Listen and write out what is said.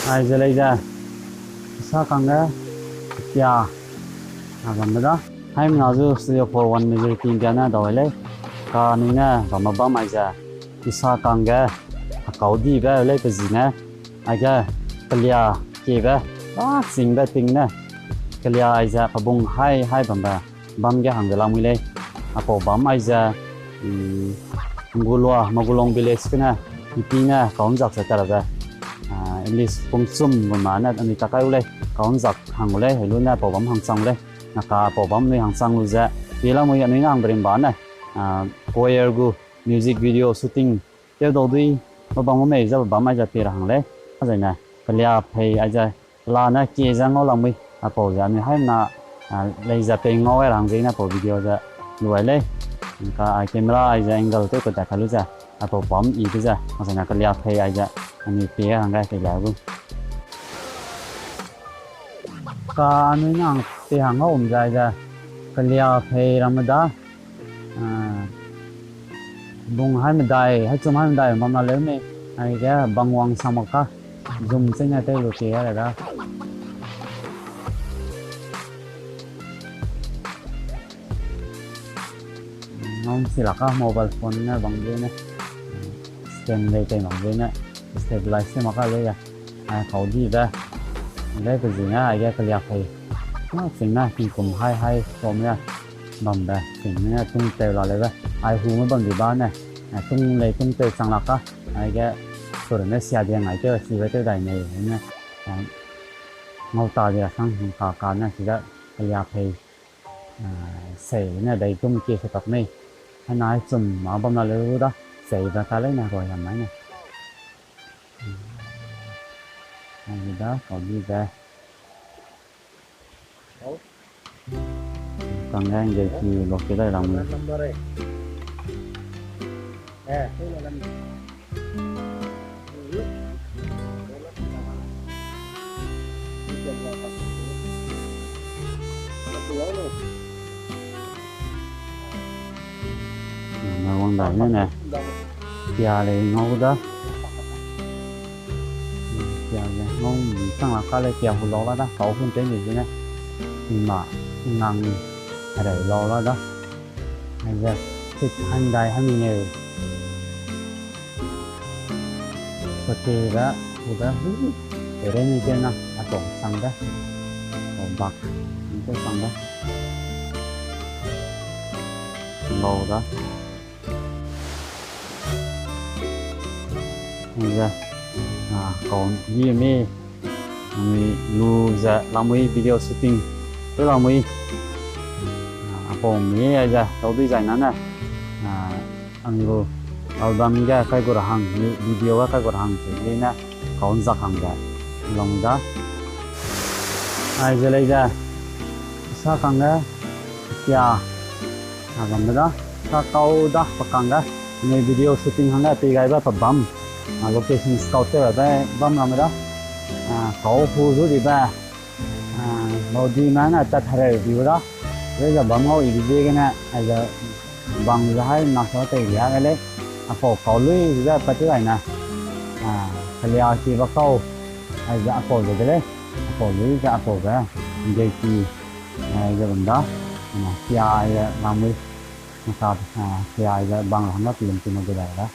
ai giờ lấy ra sao càng đó kia làm đó hai mình nói dù studio for one mình team kia na đòi lấy cả nên na và mà bao mai ra sao càng cái cậu đi về lấy cái gì nè ai cái lia kia về đó xin về tiếng nè cái lia ai ra phải bung hai hai bấm cái hàng cái làm lấy apa bấm ai ra ngulua magulong village cái nè tí nè còn giặc sẽ trở về English phong sum mà nè anh ta cái lấy còn giặc hàng lấy hay luôn nè bảo bấm hàng sang lấy nè cả bảo bấm lấy hàng sang luôn ra vì là mấy anh ấy hàng bên bán này choir gu music video shooting tiêu đầu đi mà bấm mấy giờ bấm ai ra tiền hàng lấy cái này cái lia pay ai ra là nè kia ra ngó lòng mi bảo ra mình hay là lấy ra pay ngó cái hàng gì nè bảo video ra đuổi lấy cái camera ai ra angle tôi có thể khai ra bảo bấm ý cái ra mà cái cái lia pay ai ra anh phía hàng cái thì là luôn cái anh ấy ngang thì hàng nó ổn dài ra cái lia pay làm đó bung hai mươi đài hai trăm hai mươi đài mà lớn này ai cái bằng hoàng sao mà cả dùng trên nhà tay lụt kia rồi đó không chỉ là các mobile phone này bằng cái này scan đây cái bằng cái này stabilize mà cái này khẩu đi ra đây cái gì nhá ai cái liệp thì nó chính là thì cùng hai form nha bằng đây chính là tung tèo là lấy vậy ai hú mới bằng gì bao này tung lấy tung tèo sang lạc á ai cái rồi nó xả điện này chơi xí với cái này nha ngâu tàu thì sang cả này thì đó cái liệp thì sấy này đầy tung kia sẽ tập này hay nói chùm mà bằng là lấy đó sấy và cái lấy này rồi làm máy này đó còn đi ra còn đang về thì một cái đây lòng này là quan đại nữa nè già này ngon đó ngon sang là cái này kèo hồ lô đó cậu không chế gì chứ nè mà ngang để lô đó này giờ thịt hành đài hay nhiều seperti đó udah để đây như thế nào tổng sang đó tổng bạc cái sang đó lô đó này giờ còn gì mi lu ra làm mấy video shooting tức là mấy phòng mấy ra đầu tư giải nắn này anh lu album cái gọi là hàng video cái gọi là hàng thì đây nè còn giặc hàng ra lòng đó ai giờ lấy ra sao càng đó kia làm đó sao câu đó và càng đó mấy video shooting hàng đó thì cái đó phải bấm location scout thế là bấm làm đó cậu phu rút đi ba mau đi mà là ta thay review đó bây giờ bấm ngồi đi cái này bây giờ bằng ra hay nó có thể ra cái đấy cậu lưới ra bắt cái này nè cái liao chỉ vào câu bây giờ rồi cái đấy lưới ra cái dây chi giờ bằng đó kia làm đi sao kia bằng nó tìm tìm một cái này đó